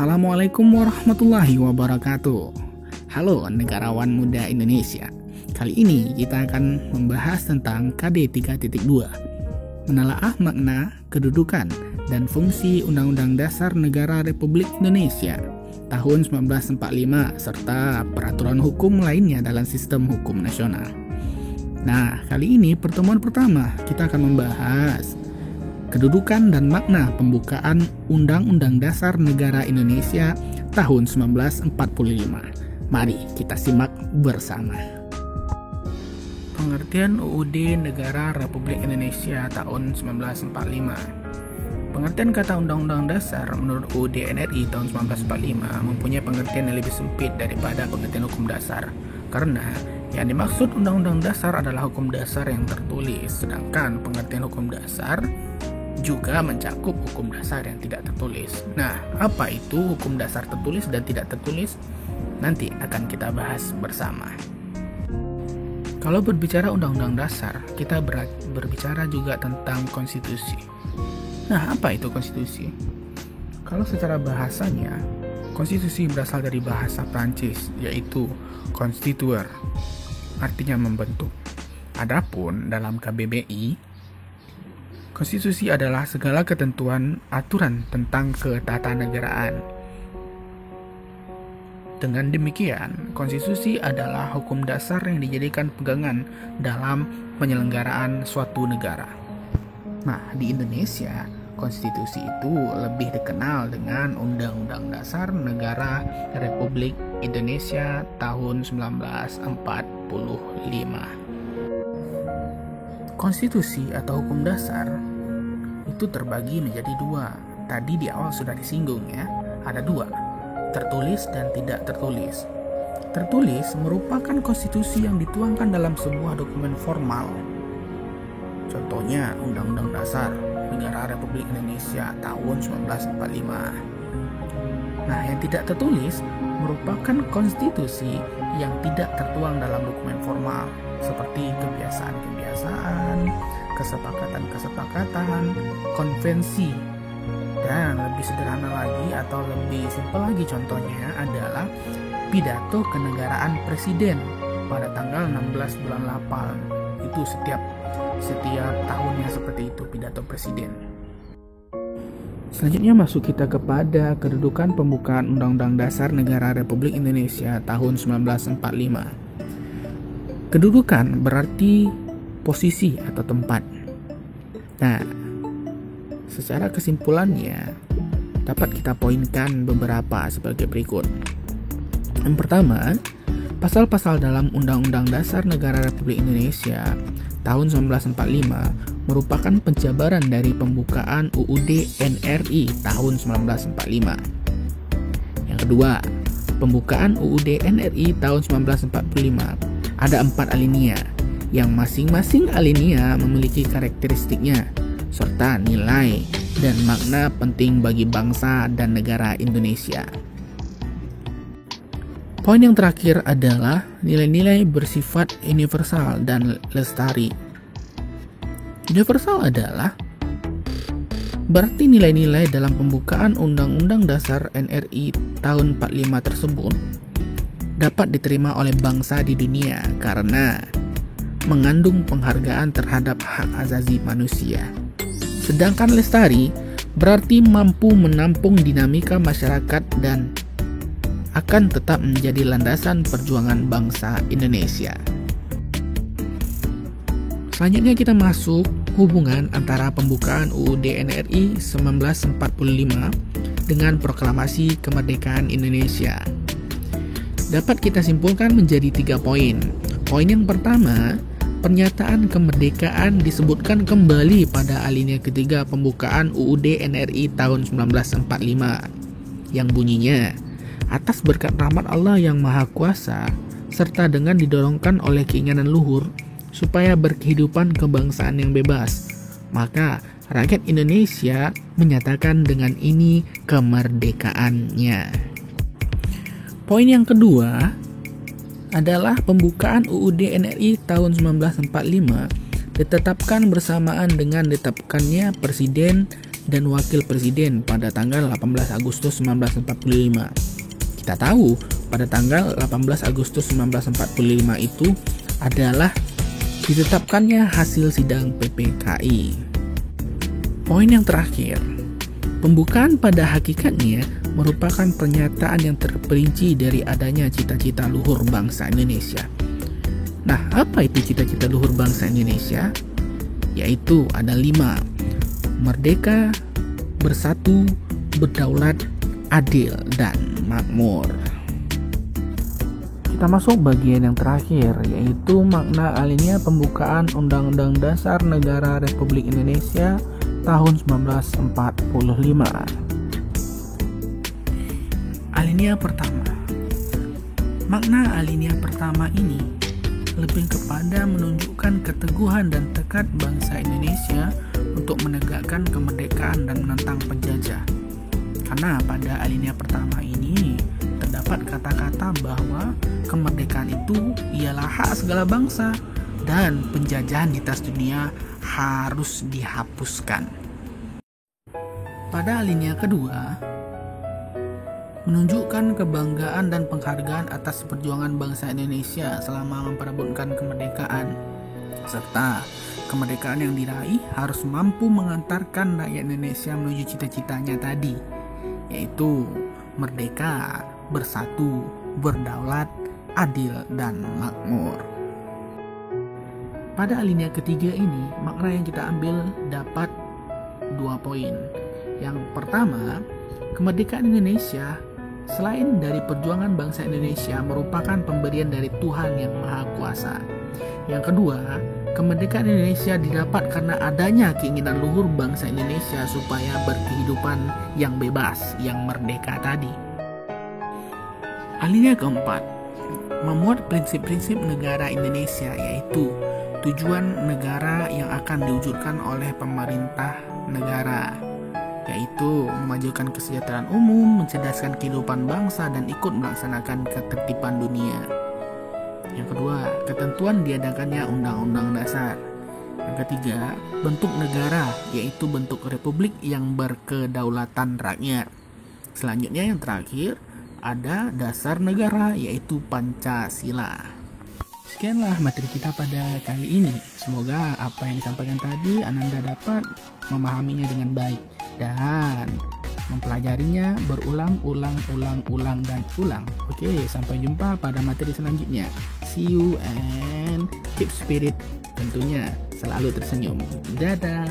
Assalamualaikum warahmatullahi wabarakatuh. Halo negarawan muda Indonesia. Kali ini kita akan membahas tentang KD 3.2, menelaah makna, kedudukan, dan fungsi Undang-Undang Dasar Negara Republik Indonesia tahun 1945 serta peraturan hukum lainnya dalam sistem hukum nasional. Nah, kali ini pertemuan pertama kita akan membahas kedudukan dan makna pembukaan Undang-Undang Dasar Negara Indonesia tahun 1945. Mari kita simak bersama. Pengertian UUD Negara Republik Indonesia tahun 1945. Pengertian kata Undang-Undang Dasar menurut UUD NRI tahun 1945 mempunyai pengertian yang lebih sempit daripada pengertian hukum dasar, karena yang dimaksud Undang-Undang Dasar adalah hukum dasar yang tertulis, sedangkan pengertian hukum dasar juga mencakup hukum dasar yang tidak tertulis. Nah, apa itu hukum dasar tertulis dan tidak tertulis? Nanti akan kita bahas bersama. Kalau berbicara Undang-Undang Dasar, kita berbicara juga tentang konstitusi. Nah, apa itu konstitusi? Kalau secara bahasanya, konstitusi berasal dari bahasa Prancis, yaitu constituer, artinya membentuk. Adapun dalam KBBI, konstitusi adalah segala ketentuan aturan tentang ketatanegaraan. Dengan demikian, konstitusi adalah hukum dasar yang dijadikan pegangan dalam penyelenggaraan suatu negara. Nah, di Indonesia, konstitusi itu lebih dikenal dengan Undang-Undang Dasar Negara Republik Indonesia tahun 1945. Konstitusi atau hukum dasar itu terbagi menjadi dua. Tadi di awal sudah disinggung ya, ada dua, tertulis dan tidak tertulis. Tertulis merupakan konstitusi yang dituangkan dalam sebuah dokumen formal. Contohnya Undang-Undang Dasar Negara Republik Indonesia tahun 1945. Nah, yang tidak tertulis merupakan konstitusi yang tidak tertuang dalam dokumen formal, seperti kebiasaan-kebiasaan, kesepakatan-kesepakatan, konvensi. Dan lebih sederhana lagi atau lebih simpel lagi contohnya adalah pidato kenegaraan presiden pada tanggal 16 bulan 8. Itu setiap tahunnya seperti itu pidato presiden. Selanjutnya masuk kita kepada kedudukan pembukaan Undang-Undang Dasar Negara Republik Indonesia tahun 1945. Kedudukan berarti posisi atau tempat. Nah, secara kesimpulannya dapat kita poinkan beberapa sebagai berikut. Yang pertama, pasal-pasal dalam Undang-Undang Dasar Negara Republik Indonesia tahun 1945 merupakan penjabaran dari pembukaan UUD NRI tahun 1945. Yang kedua, pembukaan UUD NRI tahun 1945 ada 4 alinea, yang masing-masing alinea memiliki karakteristiknya, serta nilai dan makna penting bagi bangsa dan negara Indonesia. Poin yang terakhir adalah nilai-nilai bersifat universal dan lestari. Universal adalah berarti nilai-nilai dalam pembukaan Undang-Undang Dasar NRI tahun 45 tersebut dapat diterima oleh bangsa di dunia karena mengandung penghargaan terhadap hak asasi manusia. Sedangkan lestari berarti mampu menampung dinamika masyarakat dan akan tetap menjadi landasan perjuangan bangsa Indonesia. Selanjutnya kita masuk hubungan antara pembukaan UUD NRI 1945 dengan proklamasi kemerdekaan Indonesia. Dapat kita simpulkan menjadi 3 poin. Poin yang pertama, pernyataan kemerdekaan disebutkan kembali pada alinea ketiga pembukaan UUD NRI tahun 1945 yang bunyinya, atas berkat rahmat Allah yang Maha Kuasa serta dengan didorongkan oleh keinginan luhur supaya berkehidupan kebangsaan yang bebas, maka rakyat Indonesia menyatakan dengan ini kemerdekaannya. Poin yang kedua adalah pembukaan UUD NRI tahun 1945 ditetapkan bersamaan dengan ditetapkannya Presiden dan Wakil Presiden pada tanggal 18 Agustus 1945. Kita tahu pada tanggal 18 Agustus 1945 itu adalah ditetapkannya hasil sidang PPKI. Poin yang terakhir, pembukaan pada hakikatnya merupakan pernyataan yang terperinci dari adanya cita-cita luhur bangsa Indonesia. Nah, apa itu cita-cita luhur bangsa Indonesia? Yaitu ada 5: merdeka, bersatu, berdaulat, adil, dan makmur. Kita masuk bagian yang terakhir, yaitu makna alinea pembukaan Undang-Undang Dasar Negara Republik Indonesia tahun 1945. Alinea pertama. Makna alinea pertama ini lebih kepada menunjukkan keteguhan dan tekad bangsa Indonesia untuk menegakkan kemerdekaan dan menentang penjajah. Karena pada alinea pertama ini terdapat kata-kata bahwa kemerdekaan itu ialah hak segala bangsa dan penjajahan di atas dunia harus dihapuskan. Pada alinea kedua, menunjukkan kebanggaan dan penghargaan atas perjuangan bangsa Indonesia selama memperebutkan kemerdekaan, serta kemerdekaan yang diraih harus mampu mengantarkan rakyat Indonesia menuju cita-citanya tadi, yaitu merdeka, bersatu, berdaulat, adil, dan makmur. Pada alinea ketiga ini, makna yang kita ambil dapat 2 poin. Yang pertama, kemerdekaan Indonesia selain dari perjuangan bangsa Indonesia merupakan pemberian dari Tuhan Yang Maha Kuasa. Yang kedua, kemerdekaan Indonesia didapat karena adanya keinginan luhur bangsa Indonesia supaya berkehidupan yang bebas, yang merdeka tadi. Alinea keempat, memuat prinsip-prinsip negara Indonesia, yaitu tujuan negara yang akan diwujudkan oleh pemerintah negara, yaitu memajukan kesejahteraan umum, mencerdaskan kehidupan bangsa, dan ikut melaksanakan ketertiban dunia. Yang kedua, ketentuan diadakannya Undang-Undang Dasar. Yang ketiga, bentuk negara, yaitu bentuk republik yang berkedaulatan rakyat. Selanjutnya yang terakhir, ada dasar negara, yaitu Pancasila. Sekianlah materi kita pada kali ini. Semoga apa yang disampaikan tadi Ananda dapat memahaminya dengan baik dan mempelajarinya berulang-ulang dan ulang. Oke, sampai jumpa pada materi selanjutnya. See you and keep spirit. Tentunya selalu tersenyum. Dadah.